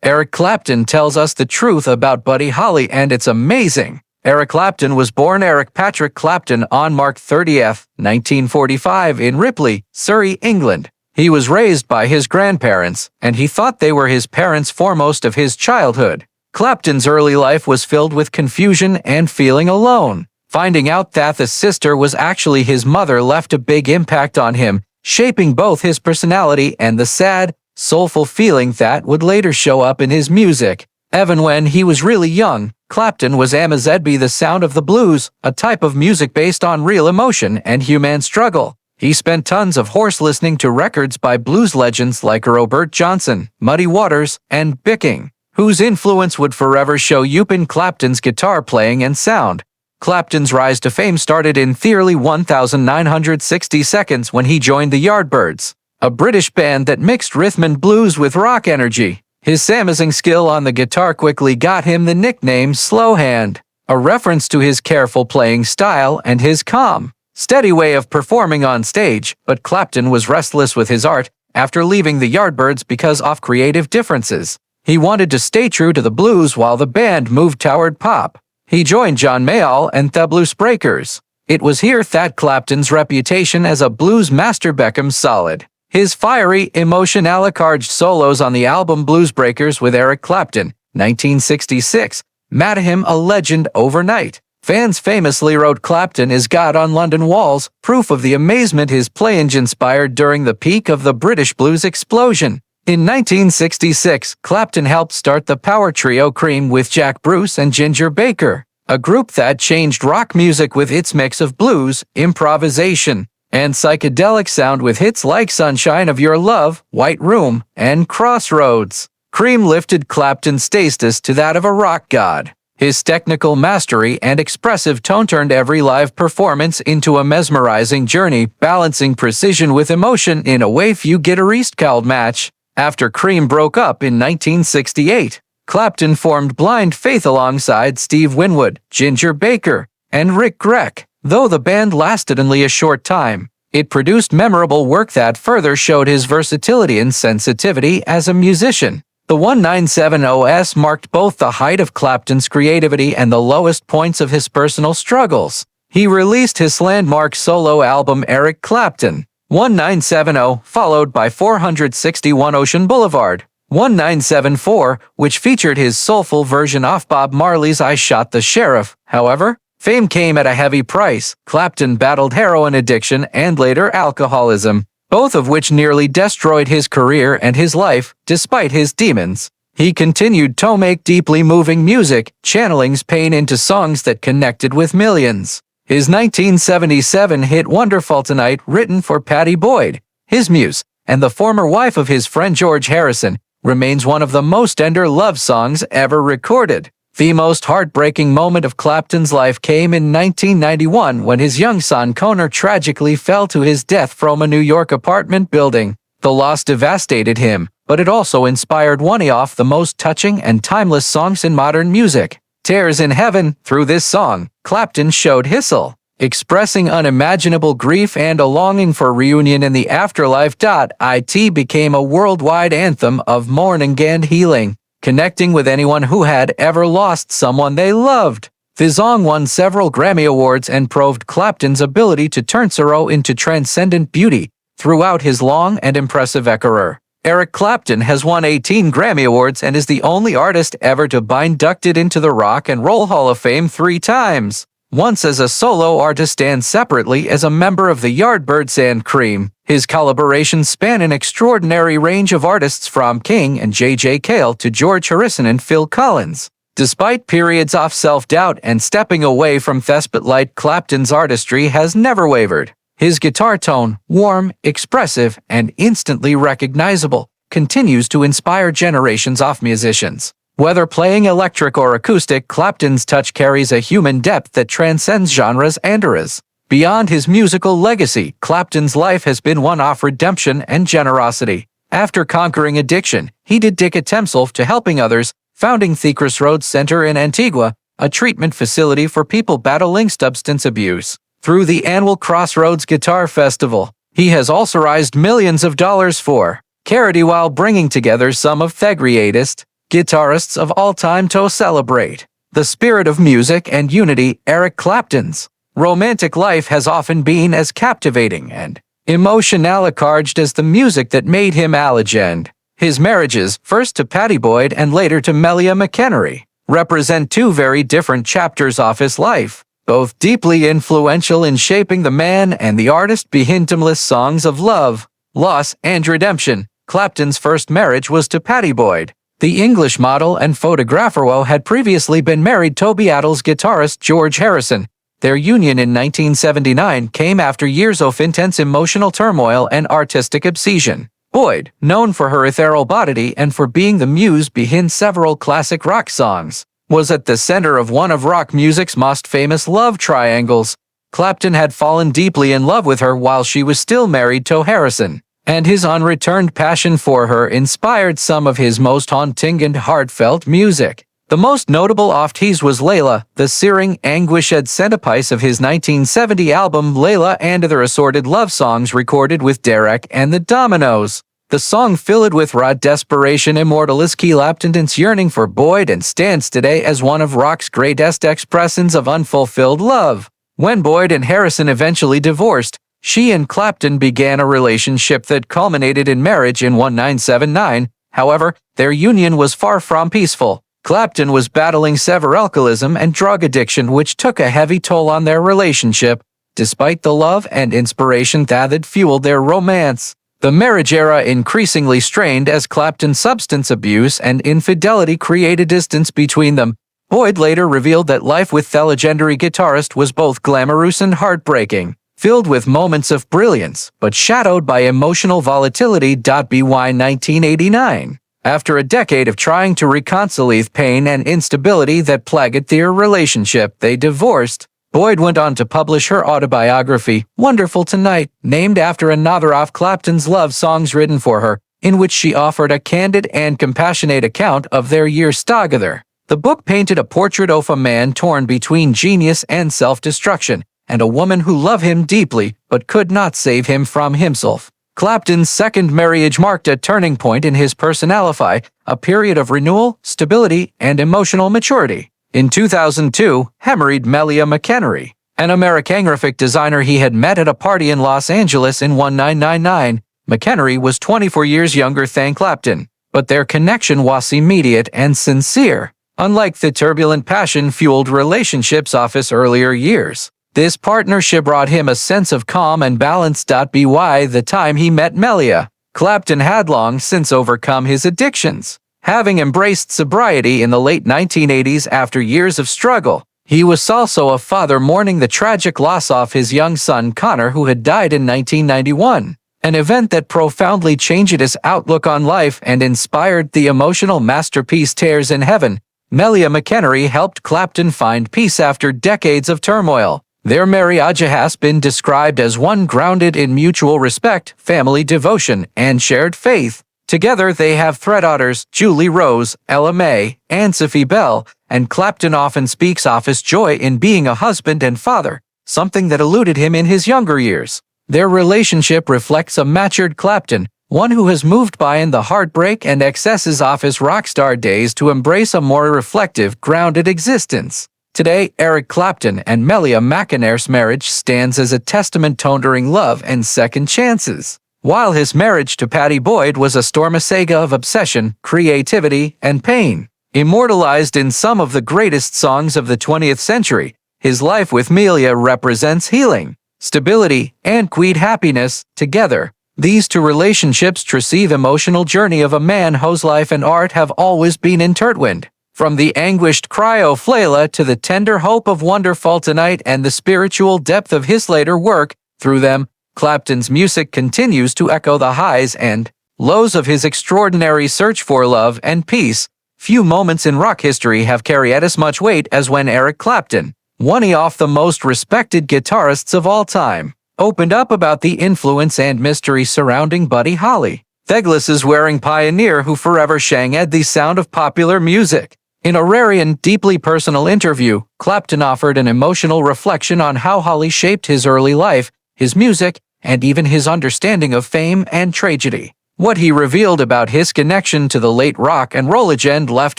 Eric Clapton tells us the truth about Buddy Holly, and it's amazing. Eric Clapton was born Eric Patrick Clapton on March 30th, 1945 in Ripley, Surrey, England. He was raised by his grandparents, and he thought they were his parents for most of his childhood. Clapton's early life was filled with confusion and feeling alone. Finding out that the sister was actually his mother left a big impact on him, shaping both his personality and the sad, soulful feeling that would later show up in his music. Even when he was really young, Clapton was amazedby the sound of the blues, a type of music based on real emotion and human struggle. He spent tons of horse listening to records by blues legends like Robert Johnson, Muddy Waters, and Bicking, whose influence would forever show up in Clapton's guitar playing and sound. Clapton's rise to fame started in Theory 1960 seconds when he joined the Yardbirds, a British band that mixed rhythm and blues with rock energy. His amazing skill on the guitar quickly got him the nickname Slow Hand, a reference to his careful playing style and his calm, steady way of performing on stage. But Clapton was restless with his art after leaving the Yardbirds because of creative differences. He wanted to stay true to the blues while the band moved toward pop. He joined John Mayall and the Bluesbreakers. It was here that Clapton's reputation as a blues master became solid. His fiery, emotional-charged solos on the album Bluesbreakers with Eric Clapton, 1966, made him a legend overnight. Fans famously wrote Clapton is God on London walls, proof of the amazement his playing inspired during the peak of the British blues explosion. In 1966, Clapton helped start the power trio Cream with Jack Bruce and Ginger Baker, a group that changed rock music with its mix of blues, improvisation, and psychedelic sound with hits like Sunshine of Your Love, White Room, and Crossroads. Cream lifted Clapton's status to that of a rock god. His technical mastery and expressive tone turned every live performance into a mesmerizing journey, balancing precision with emotion in a way few guitarists could match. After Cream broke up in 1968, Clapton formed Blind Faith alongside Steve Winwood, Ginger Baker, and Rick Gregg. Though the band lasted only a short time, it produced memorable work that further showed his versatility and sensitivity as a musician. The 1970s marked both the height of Clapton's creativity and the lowest points of his personal struggles. He released his landmark solo album Eric Clapton, 1970, followed by 461 Ocean Boulevard, 1974, which featured his soulful version of Bob Marley's I Shot the Sheriff. However, fame came at a heavy price. Clapton battled heroin addiction and later alcoholism, both of which nearly destroyed his career and his life. Despite his demons, he continued to make deeply moving music, channeling his pain into songs that connected with millions. His 1977 hit Wonderful Tonight, written for Pattie Boyd, his muse, and the former wife of his friend George Harrison, remains one of the most tender love songs ever recorded. The most heartbreaking moment of Clapton's life came in 1991 when his young son Connor tragically fell to his death from a New York apartment building. The loss devastated him, but it also inspired one of the most touching and timeless songs in modern music, Tears in Heaven. Through this song, Clapton showed his expressing unimaginable grief and a longing for reunion in the afterlife. It became a worldwide anthem of mourning and healing, connecting with anyone who had ever lost someone they loved. The song won several Grammy Awards and proved Clapton's ability to turn sorrow into transcendent beauty throughout his long and impressive career. Eric Clapton has won 18 Grammy Awards and is the only artist ever to be inducted into the Rock and Roll Hall of Fame 3 times, once as a solo artist and separately as a member of the Yardbirds and Cream. His collaborations span an extraordinary range of artists from King and J.J. Cale to George Harrison and Phil Collins. Despite periods of self-doubt and stepping away from the spotlight, Clapton's artistry has never wavered. His guitar tone, warm, expressive, and instantly recognizable, continues to inspire generations of musicians. Whether playing electric or acoustic, Clapton's touch carries a human depth that transcends genres and eras. Beyond his musical legacy, Clapton's life has been one of redemption and generosity. After conquering addiction, he dedicated himself to helping others, founding the Crossroads Center in Antigua, a treatment facility for people battling substance abuse. Through the annual Crossroads Guitar Festival, he has also raised millions of dollars for charity while bringing together some of the greatest guitarists of all time to celebrate. The spirit of music and unity. Eric Clapton's romantic life has often been as captivating and emotional charged as the music that made him a legend. His marriages, first to Pattie Boyd and later to Melia McHenry, represent two very different chapters of his life, both deeply influential in shaping the man and the artist behind timeless songs of love, loss, and redemption. Clapton's first marriage was to Pattie Boyd. The English model and photographer had previously been married to Beatles guitarist George Harrison. Their union in 1979 came after years of intense emotional turmoil and artistic obsession. Boyd, known for her ethereal body and for being the muse behind several classic rock songs, was at the center of one of rock music's most famous love triangles. Clapton had fallen deeply in love with her while she was still married to Harrison, and his unreturned passion for her inspired some of his most haunting and heartfelt music. The most notable of these was Layla, the searing, anguished centerpiece of his 1970 album Layla and their assorted love songs recorded with Derek and the Dominoes. The song filled with raw desperation immortalizes Clapton's yearning for Boyd and stands today as one of rock's greatest expressions of unfulfilled love. When Boyd and Harrison eventually divorced, she and Clapton began a relationship that culminated in marriage in 1979. However, their union was far from peaceful. Clapton was battling severe alcoholism and drug addiction, which took a heavy toll on their relationship, despite the love and inspiration that had fueled their romance. The marriage era increasingly strained as Clapton's substance abuse and infidelity created distance between them. Boyd later revealed that life with the legendary guitarist was both glamorous and heartbreaking, filled with moments of brilliance, but shadowed by emotional volatility. By 1989, after a decade of trying to reconcile the pain and instability that plagued their relationship, they divorced. Boyd went on to publish her autobiography, Wonderful Tonight, named after another of Clapton's love songs written for her, in which she offered a candid and compassionate account of their years together. The book painted a portrait of a man torn between genius and self-destruction, and a woman who loved him deeply but could not save him from himself. Clapton's second marriage marked a turning point in his personality, a period of renewal, stability, and emotional maturity. In 2002, he married Melia McHenry, an American graphic designer he had met at a party in Los Angeles in 1999. McHenry was 24 years younger than Clapton, but their connection was immediate and sincere. Unlike the turbulent passion-fueled relationships of his earlier years, this partnership brought him a sense of calm and balance. By the time he met Melia, Clapton had long since overcome his addictions. Having embraced sobriety in the late 1980s after years of struggle, he was also a father mourning the tragic loss of his young son Connor, who had died in 1991, an event that profoundly changed his outlook on life and inspired the emotional masterpiece Tears in Heaven. Melia McHenry helped Clapton find peace after decades of turmoil. Their marriage has been described as one grounded in mutual respect, family devotion, and shared faith. Together they have three daughters, Julie Rose, Ella May, and Sophie Bell, and Clapton often speaks of his joy in being a husband and father, something that eluded him in his younger years. Their relationship reflects a matured Clapton, one who has moved beyond the heartbreak and excesses of his rock star days to embrace a more reflective, grounded existence. Today, Eric Clapton and Melia McHenry's marriage stands as a testament to enduring love and second chances. While his marriage to Pattie Boyd was a stormy saga of obsession, creativity, and pain, immortalized in some of the greatest songs of the 20th century, his life with Melia represents healing, stability, and quiet happiness. Together, these two relationships receive emotional journey of a man whose life and art have always been intertwined. From the anguished cry of Layla to the tender hope of Wonderful Tonight and the spiritual depth of his later work, through them, Clapton's music continues to echo the highs and lows of his extraordinary search for love and peace. Few moments in rock history have carried as much weight as when Eric Clapton, one of the most respected guitarists of all time, opened up about the influence and mystery surrounding Buddy Holly, Douglas's wearing pioneer who forever shanged the sound of popular music. In a rare and deeply personal interview, Clapton offered an emotional reflection on how Holly shaped his early life, his music, and even his understanding of fame and tragedy. What he revealed about his connection to the late rock and roll legend left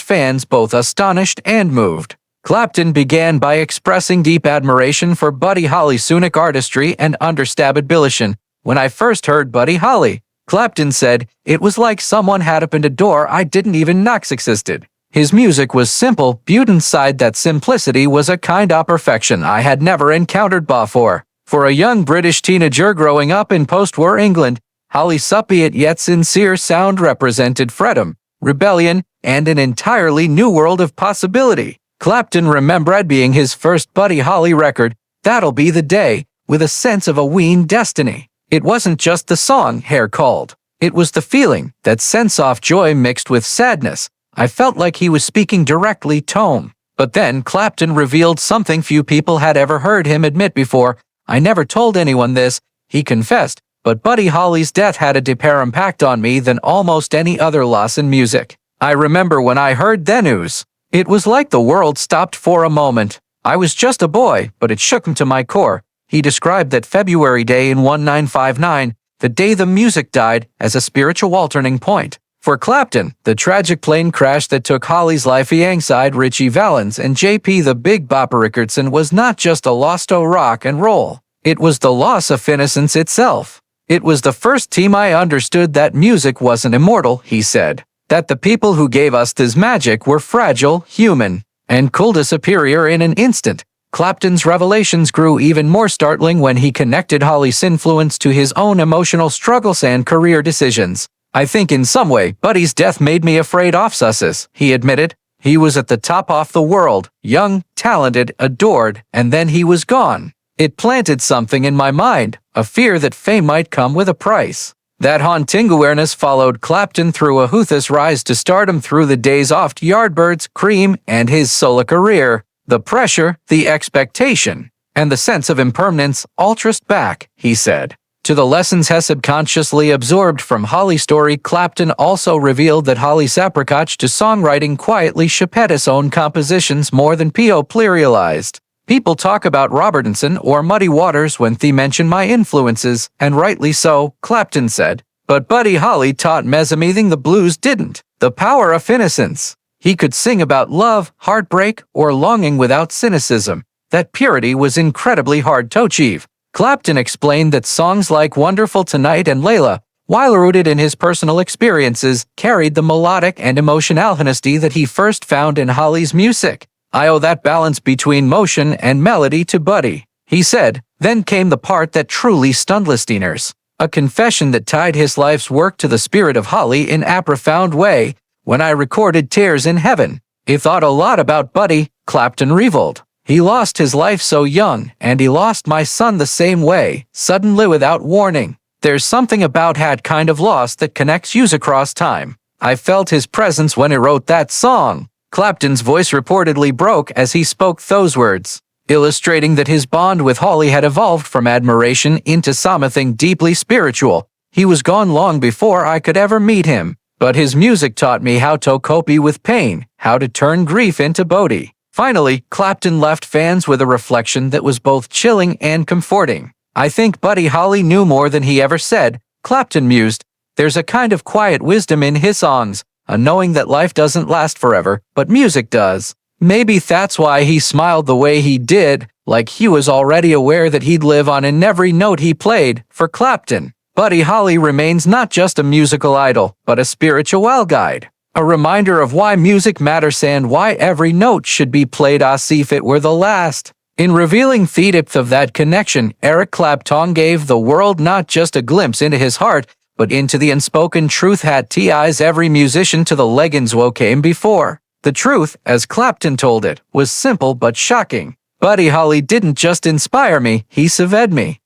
fans both astonished and moved. Clapton began by expressing deep admiration for Buddy Holly's sonic artistry and understandability. "When I first heard Buddy Holly," Clapton said, "it was like someone had opened a door I didn't even know existed. His music was simple, but inside that simplicity was a kind of perfection I had never encountered before." For a young British teenager growing up in post-war England, Holly's upbeat yet sincere sound represented freedom, rebellion, and an entirely new world of possibility. Clapton remembered being his first Buddy Holly record, "That'll Be the Day," with a sense of a weaned destiny. It wasn't just the song Hair called. It was the feeling, that sense of joy mixed with sadness. I felt like he was speaking directly to home. But then Clapton revealed something few people had ever heard him admit before. "I never told anyone this," he confessed, "but Buddy Holly's death had a deeper impact on me than almost any other loss in music. I remember when I heard the news. It was like the world stopped for a moment. I was just a boy, but it shook me to my core." He described that February day in 1959, the day the music died, as a spiritual turning point. For Clapton, the tragic plane crash that took Holly's life alongside Richie Valens and J.P. the Big Bopper Rickardson was not just a loss to rock and roll. It was the loss of innocence itself. "It was the first time I understood that music wasn't immortal," he said. "That the people who gave us this magic were fragile, human, and could disappear in an instant." Clapton's revelations grew even more startling when he connected Holly's influence to his own emotional struggles and career decisions. "I think in some way, Buddy's death made me afraid of success," he admitted. "He was at the top of the world, young, talented, adored, and then he was gone. It planted something in my mind, a fear that fame might come with a price." That haunting awareness followed Clapton through a his rise to stardom through the days of Yardbirds, Cream, and his solo career. "The pressure, the expectation, and the sense of impermanence all traced back," he said, "to the lessons he subconsciously absorbed from Holly's story." Clapton also revealed that Holly's approach to songwriting quietly shaped his own compositions more than people realized. "People talk about Robertson or Muddy Waters when they mention my influences, and rightly so," Clapton said. "But Buddy Holly taught me something the blues didn't: the power of innocence. He could sing about love, heartbreak, or longing without cynicism. That purity was incredibly hard to achieve." Clapton explained that songs like Wonderful Tonight and Layla, while rooted in his personal experiences, carried the melodic and emotional honesty that he first found in Holly's music. "I owe that balance between motion and melody to Buddy," he said. Then came the part that truly stunned listeners, a confession that tied his life's work to the spirit of Holly in a profound way. "When I recorded Tears in Heaven, I thought a lot about Buddy," Clapton revealed. "He lost his life so young, and he lost my son the same way, suddenly without warning. There's something about that kind of loss that connects you across time. I felt his presence when he wrote that song." Clapton's voice reportedly broke as he spoke those words, illustrating that his bond with Holly had evolved from admiration into something deeply spiritual. "He was gone long before I could ever meet him, but his music taught me how to cope with pain, how to turn grief into beauty." Finally, Clapton left fans with a reflection that was both chilling and comforting. "I think Buddy Holly knew more than he ever said," Clapton mused. "There's a kind of quiet wisdom in his songs, a knowing that life doesn't last forever, but music does. Maybe that's why he smiled the way he did, like he was already aware that he'd live on in every note he played." For Clapton, Buddy Holly remains not just a musical idol, but a spiritual guide. A reminder of why music matters and why every note should be played as if it were the last. In revealing the depth of that connection, Eric Clapton gave the world not just a glimpse into his heart, but into the unspoken truth that ties every musician to the legends who came before. The truth, as Clapton told it, was simple but shocking. "Buddy Holly didn't just inspire me, he saved me."